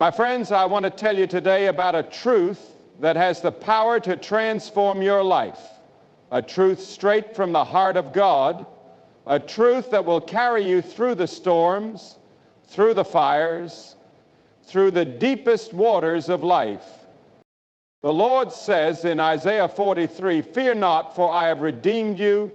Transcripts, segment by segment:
My friends, I want to tell you today about a truth that has the power to transform your life, a truth straight from the heart of God, a truth that will carry you through the storms, through the fires, through the deepest waters of life. The Lord says in Isaiah 43, "Fear not, for I have redeemed you.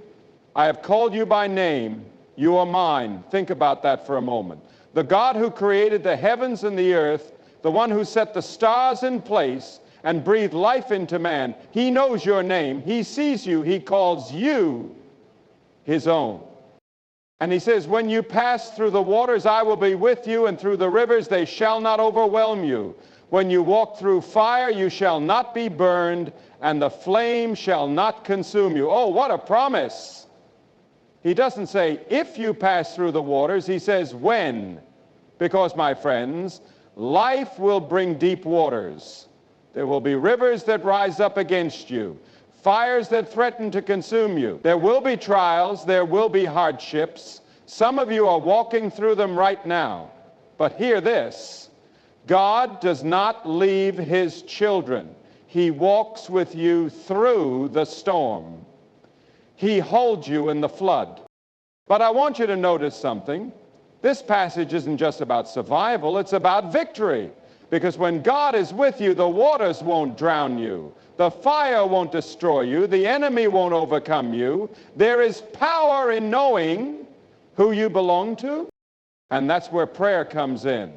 I have called you by name. You are mine." Think about that for a moment. The God who created the heavens and the earth, the one who set the stars in place and breathed life into man, he knows your name. He sees you. He calls you his own. And he says, "When you pass through the waters, I will be with you, and through the rivers, they shall not overwhelm you. When you walk through fire, you shall not be burned, and the flame shall not consume you." Oh, what a promise! He doesn't say, if you pass through the waters, he says, when. Because, my friends, life will bring deep waters. There will be rivers that rise up against you, fires that threaten to consume you. There will be trials, there will be hardships. Some of you are walking through them right now. But hear this, God does not leave his children. He walks with you through the storm. He holds you in the flood. But I want you to notice something. This passage isn't just about survival, it's about victory. Because when God is with you, the waters won't drown you. The fire won't destroy you. The enemy won't overcome you. There is power in knowing who you belong to. And that's where prayer comes in.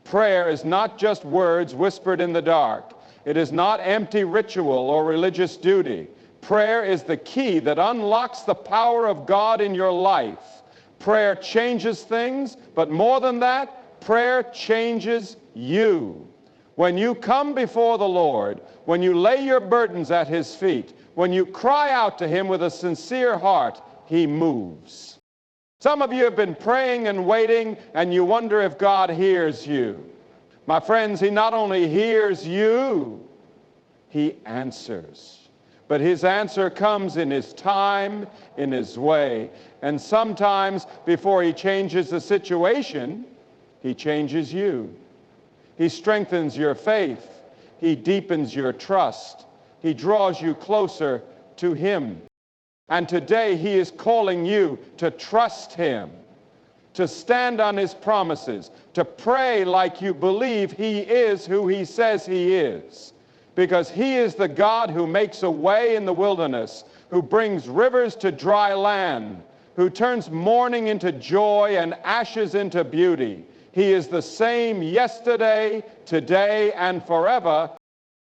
Prayer is not just words whispered in the dark. It is not empty ritual or religious duty. Prayer is the key that unlocks the power of God in your life. Prayer changes things, but more than that, prayer changes you. When you come before the Lord, when you lay your burdens at his feet, when you cry out to him with a sincere heart, he moves. Some of you have been praying and waiting, and you wonder if God hears you. My friends, he not only hears you, he answers. But his answer comes in his time, in his way. And sometimes before he changes the situation, he changes you. He strengthens your faith. He deepens your trust. He draws you closer to him. And today he is calling you to trust him, to stand on his promises, to pray like you believe he is who he says he is. Because he is the God who makes a way in the wilderness, who brings rivers to dry land, who turns mourning into joy and ashes into beauty. He is the same yesterday, today, and forever.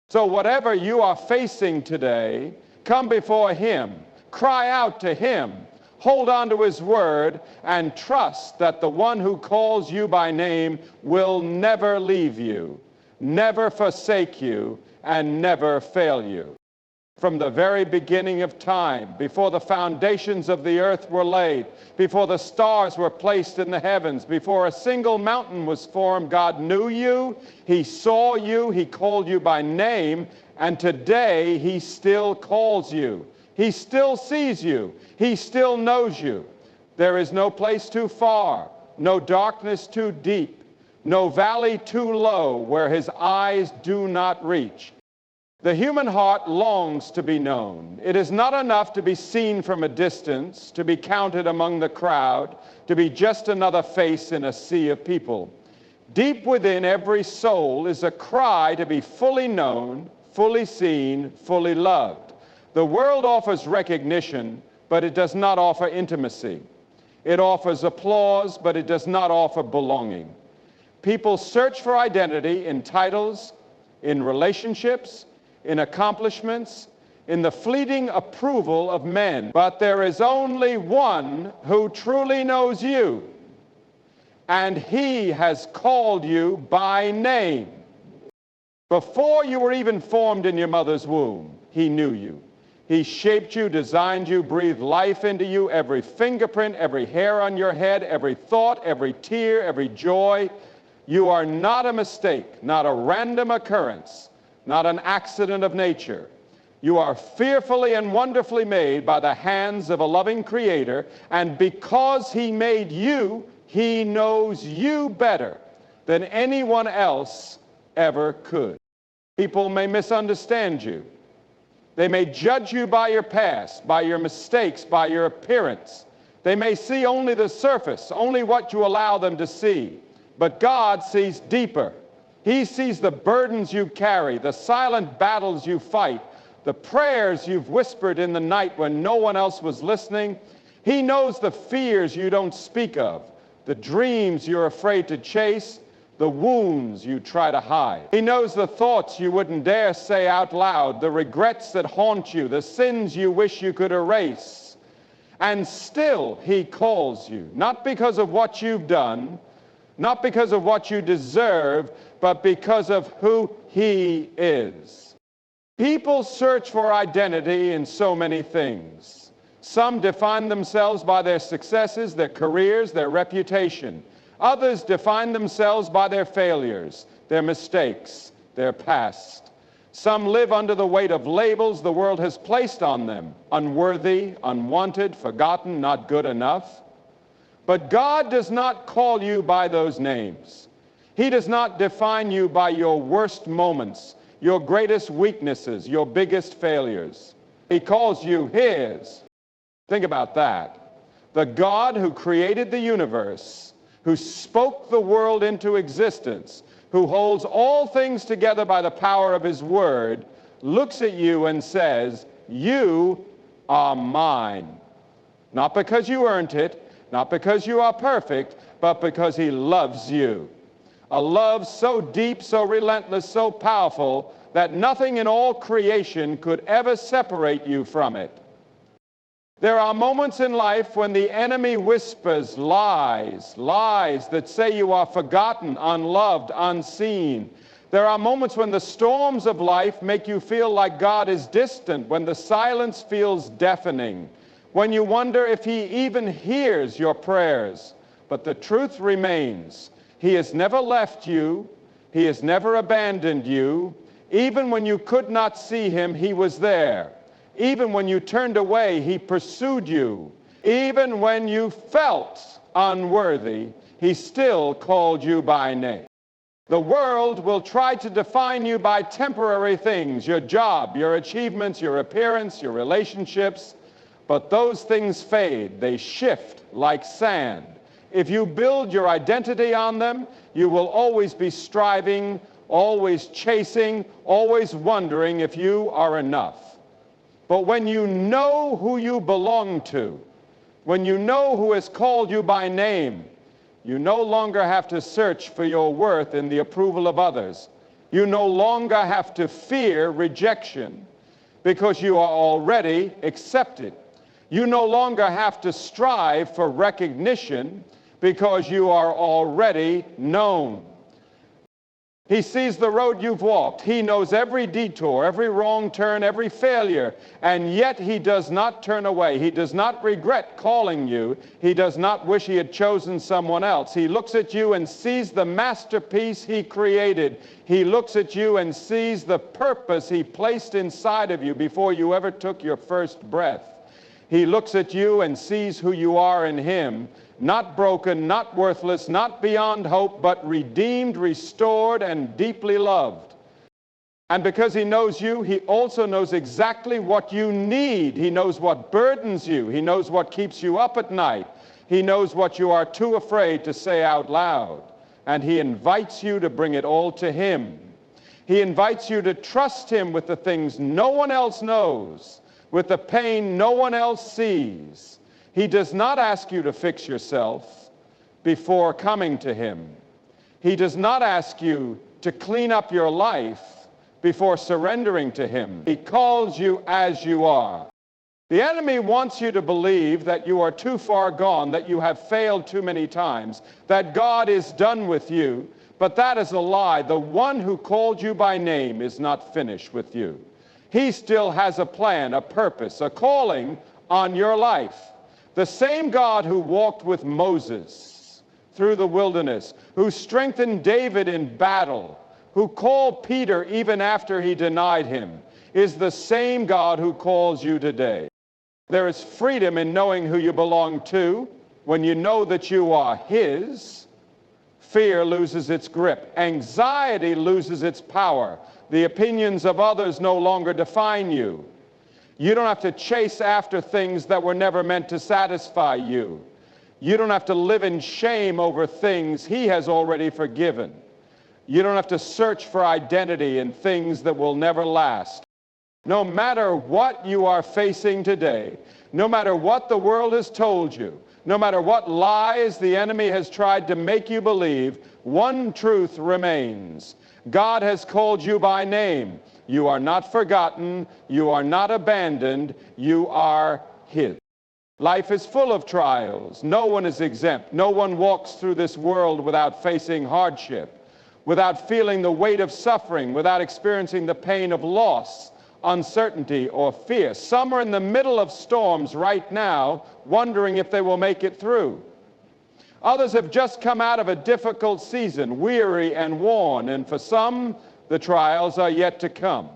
So whatever you are facing today, come before him, cry out to him, hold on to his word, and trust that the one who calls you by name will never leave you, never forsake you, and never fail you. From the very beginning of time, before the foundations of the earth were laid, before the stars were placed in the heavens, before a single mountain was formed, God knew you, he saw you, he called you by name, and today he still calls you. He still sees you. He still knows you. There is no place too far, no darkness too deep, no valley too low where his eyes do not reach. The human heart longs to be known. It is not enough to be seen from a distance, to be counted among the crowd, to be just another face in a sea of people. Deep within every soul is a cry to be fully known, fully seen, fully loved. The world offers recognition, but it does not offer intimacy. It offers applause, but it does not offer belonging. People search for identity in titles, in relationships, in accomplishments, in the fleeting approval of men. But there is only one who truly knows you, and he has called you by name. Before you were even formed in your mother's womb, he knew you. He shaped you, designed you, breathed life into you, every fingerprint, every hair on your head, every thought, every tear, every joy. You are not a mistake, not a random occurrence, not an accident of nature. You are fearfully and wonderfully made by the hands of a loving Creator, and because he made you, he knows you better than anyone else ever could. People may misunderstand you. They may judge you by your past, by your mistakes, by your appearance. They may see only the surface, only what you allow them to see. But God sees deeper. He sees the burdens you carry, the silent battles you fight, the prayers you've whispered in the night when no one else was listening. He knows the fears you don't speak of, the dreams you're afraid to chase, the wounds you try to hide. He knows the thoughts you wouldn't dare say out loud, the regrets that haunt you, the sins you wish you could erase. And still he calls you, not because of what you've done, not because of what you deserve, but because of who he is. People search for identity in so many things. Some define themselves by their successes, their careers, their reputation. Others define themselves by their failures, their mistakes, their past. Some live under the weight of labels the world has placed on them: unworthy, unwanted, forgotten, not good enough. But God does not call you by those names. He does not define you by your worst moments, your greatest weaknesses, your biggest failures. He calls you his. Think about that. The God who created the universe, who spoke the world into existence, who holds all things together by the power of his word, looks at you and says, "You are mine." Not because you earned it, not because you are perfect, but because he loves you. A love so deep, so relentless, so powerful, that nothing in all creation could ever separate you from it. There are moments in life when the enemy whispers lies that say you are forgotten, unloved, unseen. There are moments when the storms of life make you feel like God is distant, when the silence feels deafening, when you wonder if he even hears your prayers. But the truth remains, he has never left you, he has never abandoned you. Even when you could not see him, he was there. Even when you turned away, he pursued you. Even when you felt unworthy, he still called you by name. The world will try to define you by temporary things, your job, your achievements, your appearance, your relationships. But those things fade. They shift like sand. If you build your identity on them, you will always be striving, always chasing, always wondering if you are enough. But when you know who you belong to, when you know who has called you by name, you no longer have to search for your worth in the approval of others. You no longer have to fear rejection because you are already accepted. You no longer have to strive for recognition because you are already known. He sees the road you've walked. He knows every detour, every wrong turn, every failure, and yet he does not turn away. He does not regret calling you. He does not wish he had chosen someone else. He looks at you and sees the masterpiece he created. He looks at you and sees the purpose he placed inside of you before you ever took your first breath. He looks at you and sees who you are in him. Not broken, not worthless, not beyond hope, but redeemed, restored, and deeply loved. And because he knows you, he also knows exactly what you need. He knows what burdens you. He knows what keeps you up at night. He knows what you are too afraid to say out loud. And he invites you to bring it all to him. He invites you to trust him with the things no one else knows, with the pain no one else sees. He does not ask you to fix yourself before coming to him. He does not ask you to clean up your life before surrendering to him. He calls you as you are. The enemy wants you to believe that you are too far gone, that you have failed too many times, that God is done with you. But that is a lie. The one who called you by name is not finished with you. He still has a plan, a purpose, a calling on your life. The same God who walked with Moses through the wilderness, who strengthened David in battle, who called Peter even after he denied him, is the same God who calls you today. There is freedom in knowing who you belong to when you know that you are his. Fear loses its grip. Anxiety loses its power. The opinions of others no longer define you. You don't have to chase after things that were never meant to satisfy you. You don't have to live in shame over things He has already forgiven. You don't have to search for identity in things that will never last. No matter what you are facing today, no matter what the world has told you, no matter what lies the enemy has tried to make you believe, one truth remains. God has called you by name. You are not forgotten. You are not abandoned. You are His. Life is full of trials. No one is exempt. No one walks through this world without facing hardship, without feeling the weight of suffering, without experiencing the pain of loss, uncertainty, or fear. Some are in the middle of storms right now, wondering if they will make it through. Others have just come out of a difficult season, weary and worn, and for some, the trials are yet to come.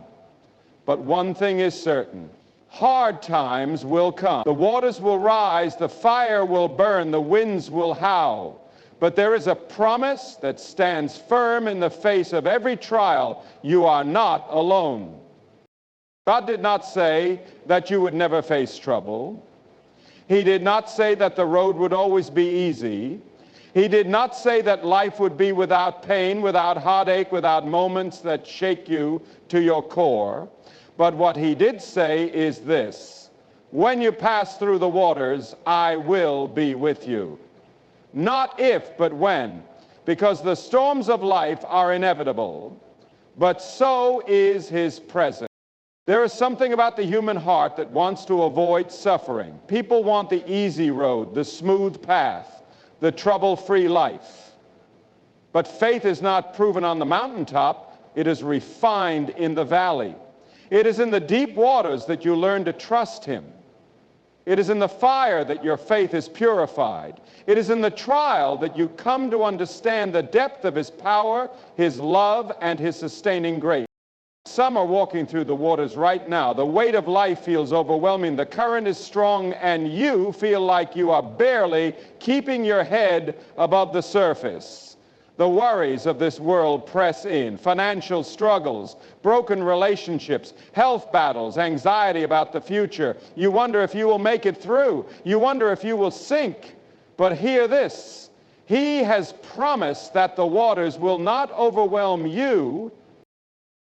But one thing is certain. Hard times will come. The waters will rise, the fire will burn, the winds will howl. But there is a promise that stands firm in the face of every trial. You are not alone. God did not say that you would never face trouble. He did not say that the road would always be easy. He did not say that life would be without pain, without heartache, without moments that shake you to your core. But what He did say is this: when you pass through the waters, I will be with you. Not if, but when. Because the storms of life are inevitable, but so is His presence. There is something about the human heart that wants to avoid suffering. People want the easy road, the smooth path, the trouble-free life. But faith is not proven on the mountaintop. It is refined in the valley. It is in the deep waters that you learn to trust Him. It is in the fire that your faith is purified. It is in the trial that you come to understand the depth of His power, His love, and His sustaining grace. Some are walking through the waters right now. The weight of life feels overwhelming. The current is strong, and you feel like you are barely keeping your head above the surface. The worries of this world press in. Financial struggles, broken relationships, health battles, anxiety about the future. You wonder if you will make it through. You wonder if you will sink. But hear this: He has promised that the waters will not overwhelm you.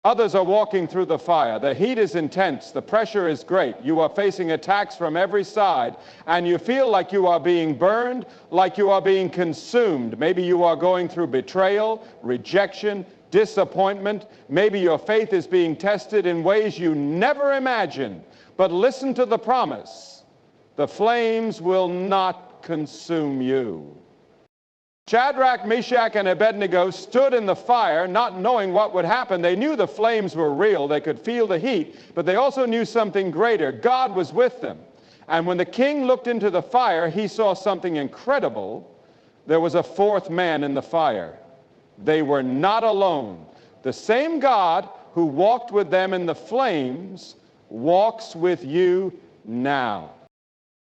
Others are walking through the fire. The heat is intense. The pressure is great. You are facing attacks from every side, and you feel like you are being burned, like you are being consumed. Maybe you are going through betrayal, rejection, disappointment. Maybe your faith is being tested in ways you never imagined. But listen to the promise: the flames will not consume you. Shadrach, Meshach, and Abednego stood in the fire, not knowing what would happen. They knew the flames were real. They could feel the heat, but they also knew something greater. God was with them. And when the king looked into the fire, he saw something incredible. There was a fourth man in the fire. They were not alone. The same God who walked with them in the flames walks with you now.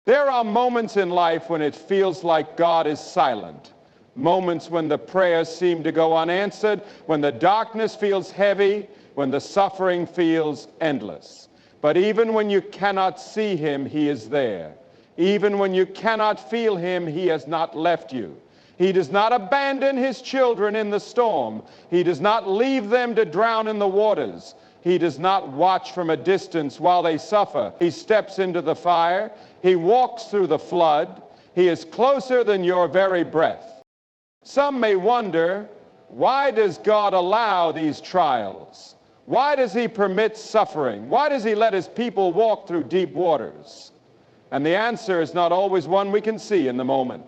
There are moments in life when it feels like God is silent. Moments when the prayers seem to go unanswered, when the darkness feels heavy, when the suffering feels endless. But even when you cannot see Him, He is there. Even when you cannot feel Him, He has not left you. He does not abandon His children in the storm. He does not leave them to drown in the waters. He does not watch from a distance while they suffer. He steps into the fire. He walks through the flood. He is closer than your very breath. Some may wonder, why does God allow these trials? Why does He permit suffering? Why does He let His people walk through deep waters? And the answer is not always one we can see in the moment.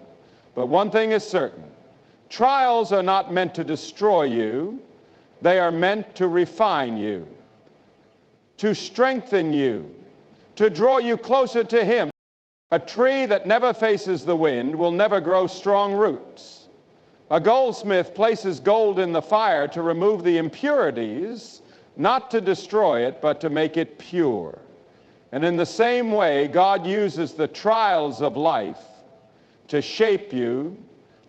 But one thing is certain: trials are not meant to destroy you. They are meant to refine you, to strengthen you, to draw you closer to Him. A tree that never faces the wind will never grow strong roots. A goldsmith places gold in the fire to remove the impurities, not to destroy it, but to make it pure. And in the same way, God uses the trials of life to shape you,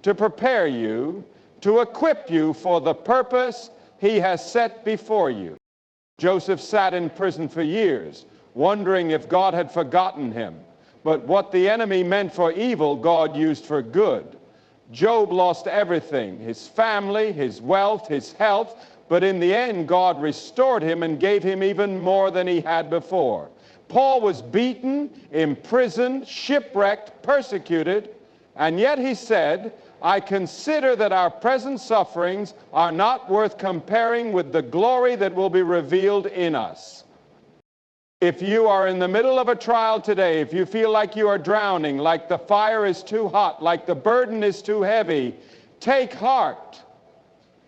to prepare you, to equip you for the purpose he has set before you. Joseph sat in prison for years, wondering if God had forgotten him. But what the enemy meant for evil, God used for good. Job lost everything, his family, his wealth, his health, but in the end, God restored him and gave him even more than he had before. Paul was beaten, imprisoned, shipwrecked, persecuted, and yet he said, I consider that our present sufferings are not worth comparing with the glory that will be revealed in us. If you are in the middle of a trial today, if you feel like you are drowning, like the fire is too hot, like the burden is too heavy, take heart.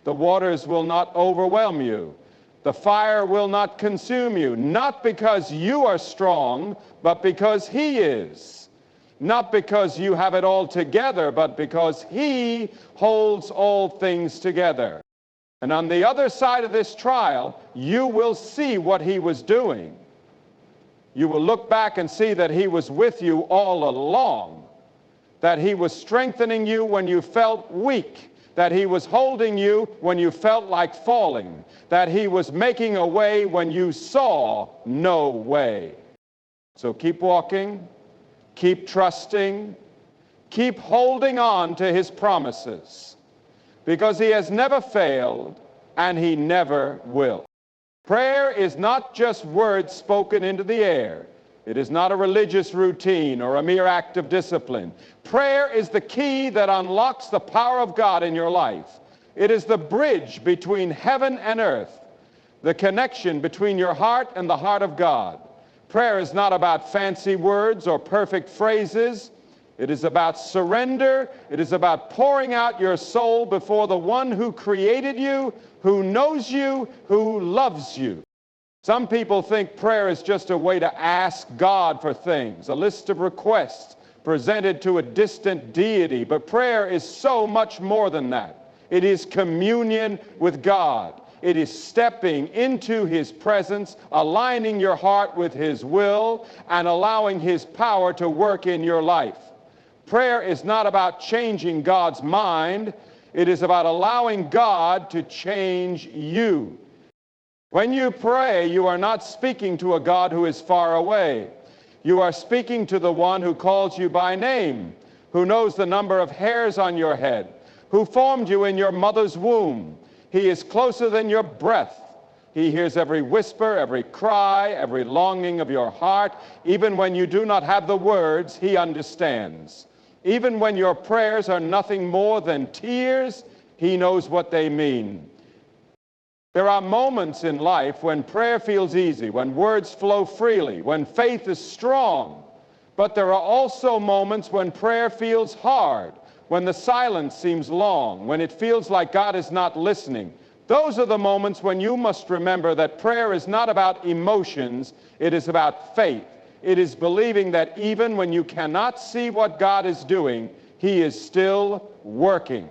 The waters will not overwhelm you. The fire will not consume you, not because you are strong, but because he is. Not because you have it all together, but because he holds all things together. And on the other side of this trial, you will see what he was doing. You will look back and see that he was with you all along, that he was strengthening you when you felt weak, that he was holding you when you felt like falling, that he was making a way when you saw no way. So keep walking, keep trusting, keep holding on to his promises, because he has never failed and he never will. Prayer is not just words spoken into the air. It is not a religious routine or a mere act of discipline. Prayer is the key that unlocks the power of God in your life. It is the bridge between heaven and earth, the connection between your heart and the heart of God. Prayer is not about fancy words or perfect phrases. It is about surrender. It is about pouring out your soul before the one who created you, who knows you, who loves you. Some people think prayer is just a way to ask God for things, a list of requests presented to a distant deity. But prayer is so much more than that. It is communion with God. It is stepping into his presence, aligning your heart with his will, and allowing his power to work in your life. Prayer is not about changing God's mind. It is about allowing God to change you. When you pray, you are not speaking to a God who is far away. You are speaking to the one who calls you by name, who knows the number of hairs on your head, who formed you in your mother's womb. He is closer than your breath. He hears every whisper, every cry, every longing of your heart. Even when you do not have the words, he understands. Even when your prayers are nothing more than tears, he knows what they mean. There are moments in life when prayer feels easy, when words flow freely, when faith is strong. But there are also moments when prayer feels hard, when the silence seems long, when it feels like God is not listening. Those are the moments when you must remember that prayer is not about emotions, it is about faith. It is believing that even when you cannot see what God is doing, he is still working.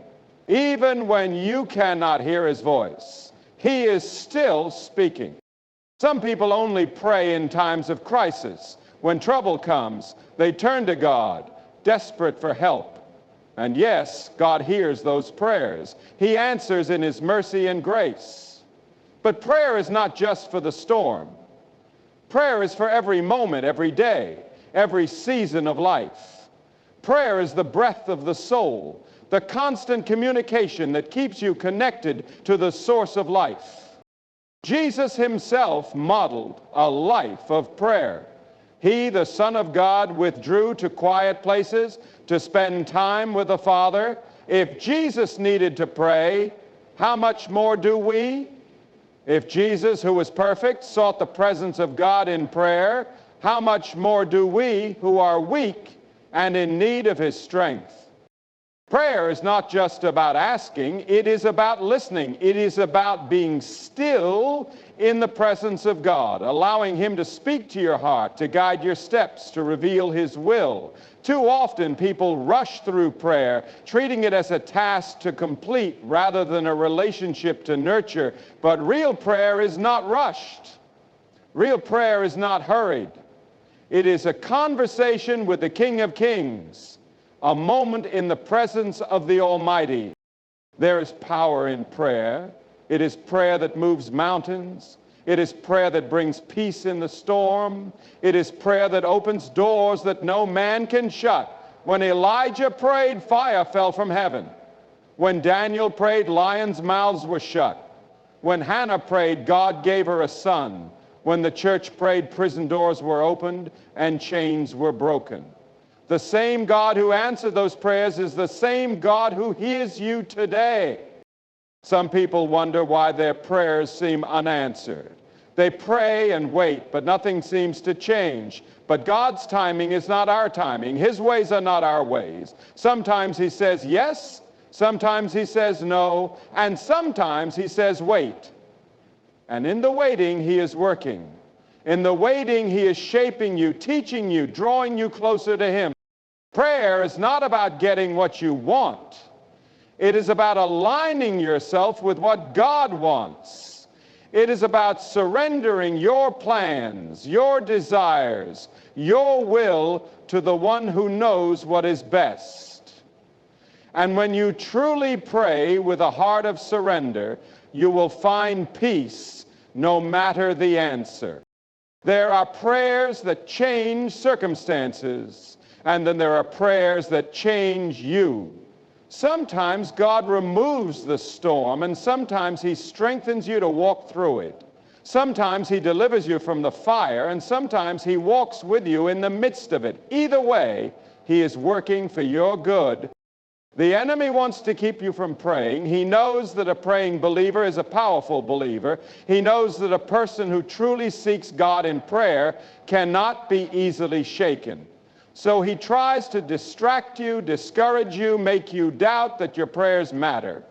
Even when you cannot hear his voice, he is still speaking. Some people only pray in times of crisis. When trouble comes, they turn to God, desperate for help. And yes, God hears those prayers. He answers in his mercy and grace. But prayer is not just for the storm. Prayer is for every moment, every day, every season of life. Prayer is the breath of the soul, the constant communication that keeps you connected to the source of life. Jesus himself modeled a life of prayer. He, the Son of God, withdrew to quiet places to spend time with the Father. If Jesus needed to pray, how much more do we? If Jesus, who was perfect, sought the presence of God in prayer, how much more do we who are weak and in need of his strength? Prayer is not just about asking, it is about listening. It is about being still in the presence of God, allowing him to speak to your heart, to guide your steps, to reveal his will. Too often people rush through prayer, treating it as a task to complete rather than a relationship to nurture. But real prayer is not rushed. Real prayer is not hurried. It is a conversation with the King of Kings, a moment in the presence of the Almighty. There is power in prayer. It is prayer that moves mountains. It is prayer that brings peace in the storm. It is prayer that opens doors that no man can shut. When Elijah prayed, fire fell from heaven. When Daniel prayed, lions' mouths were shut. When Hannah prayed, God gave her a son. When the church prayed, prison doors were opened and chains were broken. The same God who answered those prayers is the same God who hears you today. Some people wonder why their prayers seem unanswered. They pray and wait, but nothing seems to change. But God's timing is not our timing. His ways are not our ways. Sometimes he says yes, sometimes he says no, and sometimes he says wait. And in the waiting, he is working. In the waiting, he is shaping you, teaching you, drawing you closer to him. Prayer is not about getting what you want. It is about aligning yourself with what God wants. It is about surrendering your plans, your desires, your will to the one who knows what is best. And when you truly pray with a heart of surrender, you will find peace no matter the answer. There are prayers that change circumstances, and then there are prayers that change you. Sometimes God removes the storm, and sometimes he strengthens you to walk through it. Sometimes he delivers you from the fire, and sometimes he walks with you in the midst of it. Either way, he is working for your good. The enemy wants to keep you from praying. He knows that a praying believer is a powerful believer. He knows that a person who truly seeks God in prayer cannot be easily shaken. So he tries to distract you, discourage you, make you doubt that your prayers matter.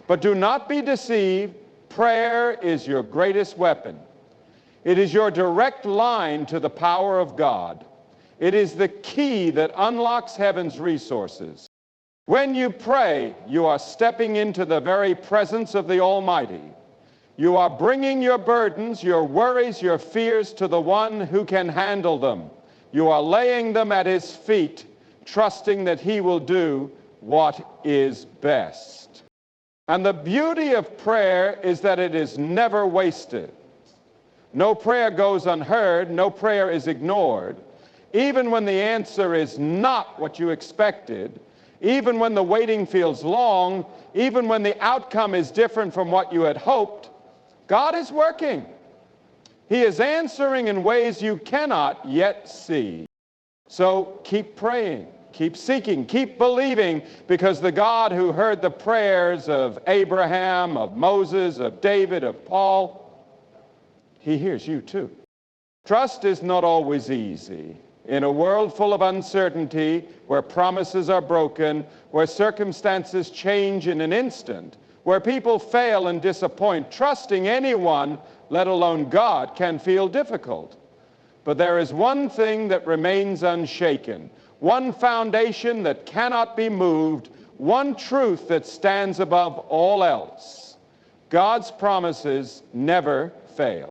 But do not be deceived. Prayer is your greatest weapon. It is your direct line to the power of God. It is the key that unlocks heaven's resources. When you pray, you are stepping into the very presence of the Almighty. You are bringing your burdens, your worries, your fears to the one who can handle them. You are laying them at his feet, trusting that he will do what is best. And the beauty of prayer is that it is never wasted. No prayer goes unheard. No prayer is ignored. Even when the answer is not what you expected, even when the waiting feels long, even when the outcome is different from what you had hoped, God is working. He is answering in ways you cannot yet see. So keep praying, keep seeking, keep believing, because the God who heard the prayers of Abraham, of Moses, of David, of Paul, he hears you too. Trust is not always easy. In a world full of uncertainty, where promises are broken, where circumstances change in an instant, where people fail and disappoint, trusting anyone, let alone God, can feel difficult. But there is one thing that remains unshaken, one foundation that cannot be moved, one truth that stands above all else. God's promises never fail.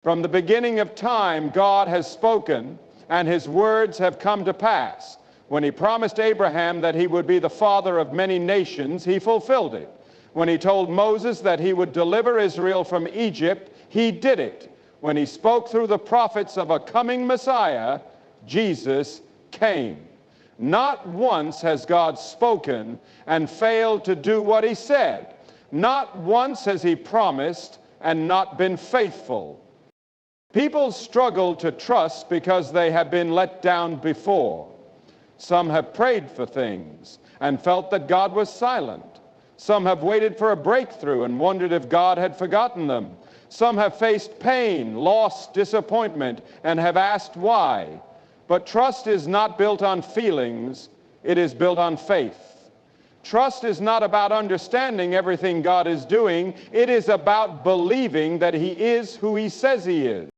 From the beginning of time, God has spoken, and his words have come to pass. When he promised Abraham that he would be the father of many nations, he fulfilled it. When he told Moses that he would deliver Israel from Egypt, he did it. When he spoke through the prophets of a coming Messiah, Jesus came. Not once has God spoken and failed to do what he said. Not once has he promised and not been faithful. People struggle to trust because they have been let down before. Some have prayed for things and felt that God was silent. Some have waited for a breakthrough and wondered if God had forgotten them. Some have faced pain, loss, disappointment, and have asked why. But trust is not built on feelings, it is built on faith. Trust is not about understanding everything God is doing, it is about believing that he is who he says he is.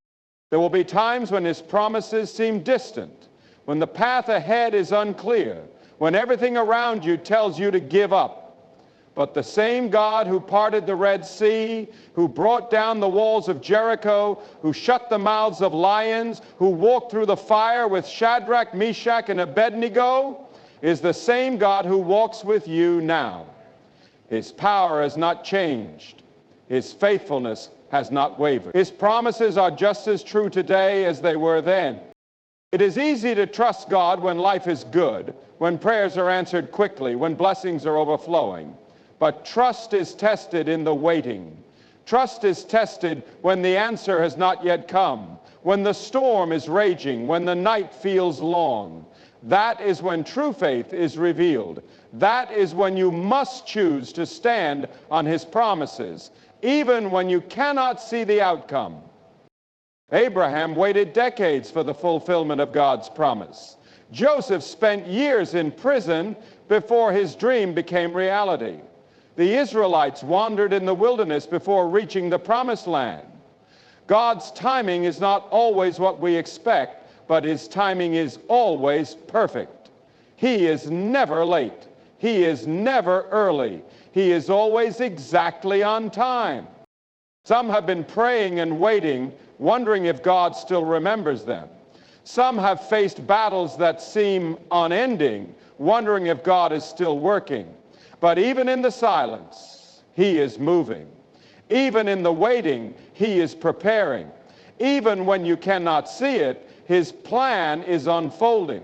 There will be times when his promises seem distant, when the path ahead is unclear, when everything around you tells you to give up. But the same God who parted the Red Sea, who brought down the walls of Jericho, who shut the mouths of lions, who walked through the fire with Shadrach, Meshach, and Abednego, is the same God who walks with you now. His power has not changed. His faithfulness has not wavered. His promises are just as true today as they were then. It is easy to trust God when life is good, when prayers are answered quickly, when blessings are overflowing. But trust is tested in the waiting. Trust is tested when the answer has not yet come, when the storm is raging, when the night feels long. That is when true faith is revealed. That is when you must choose to stand on His promises, even when you cannot see the outcome. Abraham waited decades for the fulfillment of God's promise. Joseph spent years in prison before his dream became reality. The Israelites wandered in the wilderness before reaching the promised land. God's timing is not always what we expect, but His timing is always perfect. He is never late. He is never early. He is always exactly on time. Some have been praying and waiting, wondering if God still remembers them. Some have faced battles that seem unending, wondering if God is still working. But even in the silence, He is moving. Even in the waiting, He is preparing. Even when you cannot see it, His plan is unfolding.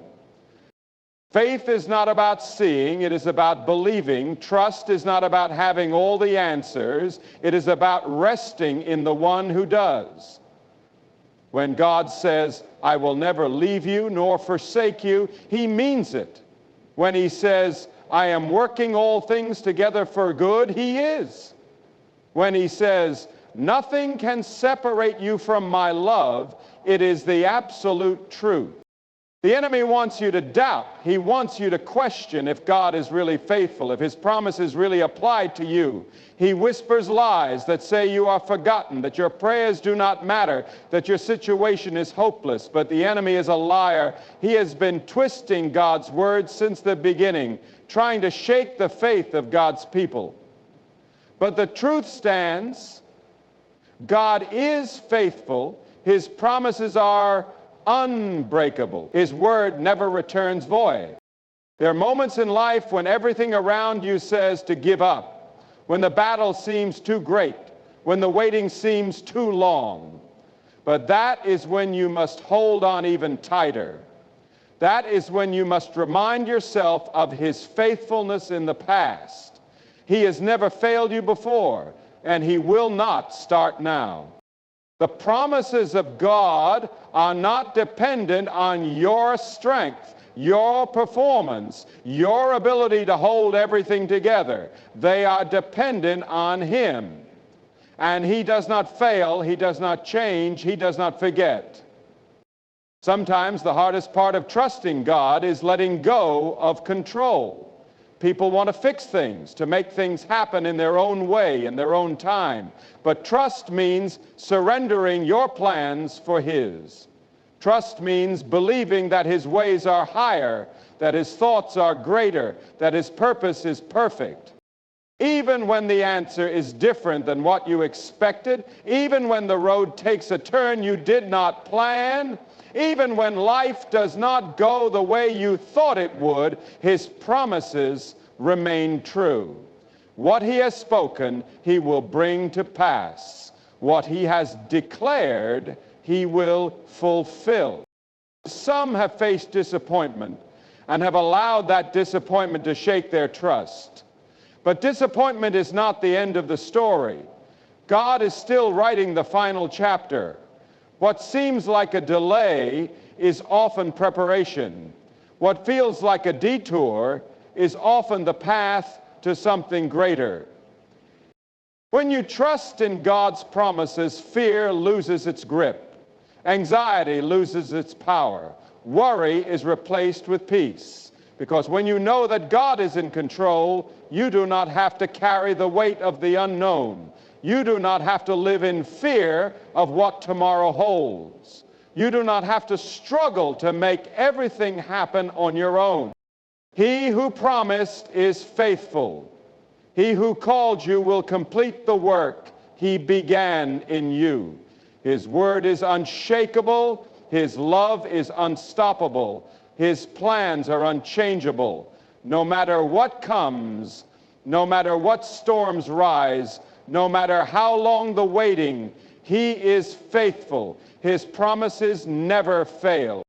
Faith is not about seeing, it is about believing. Trust is not about having all the answers, it is about resting in the one who does. When God says, I will never leave you nor forsake you, He means it. When He says, I am working all things together for good, He is. When He says, nothing can separate you from my love, it is the absolute truth. The enemy wants you to doubt. He wants you to question if God is really faithful, if His promises really apply to you. He whispers lies that say you are forgotten, that your prayers do not matter, that your situation is hopeless. But the enemy is a liar. He has been twisting God's words since the beginning, trying to shake the faith of God's people. But the truth stands. God is faithful. His promises are unbreakable. His word never returns void. There are moments in life when everything around you says to give up, when the battle seems too great, when the waiting seems too long. But that is when you must hold on even tighter. That is when you must remind yourself of His faithfulness in the past. He has never failed you before, and He will not start now. The promises of God are not dependent on your strength, your performance, your ability to hold everything together. They are dependent on Him. And He does not fail, He does not change, He does not forget. Sometimes the hardest part of trusting God is letting go of control. People want to fix things, to make things happen in their own way, in their own time. But trust means surrendering your plans for His. Trust means believing that His ways are higher, that His thoughts are greater, that His purpose is perfect. Even when the answer is different than what you expected, even when the road takes a turn you did not plan, even when life does not go the way you thought it would, His promises remain true. What He has spoken, He will bring to pass. What He has declared, He will fulfill. Some have faced disappointment and have allowed that disappointment to shake their trust. But disappointment is not the end of the story. God is still writing the final chapter. What seems like a delay is often preparation. What feels like a detour is often the path to something greater. When you trust in God's promises, fear loses its grip. Anxiety loses its power. Worry is replaced with peace. Because when you know that God is in control, you do not have to carry the weight of the unknown. You do not have to live in fear of what tomorrow holds. You do not have to struggle to make everything happen on your own. He who promised is faithful. He who called you will complete the work He began in you. His word is unshakable. His love is unstoppable. His plans are unchangeable. No matter what comes, no matter what storms rise, no matter how long the waiting, he is faithful. His promises never fail.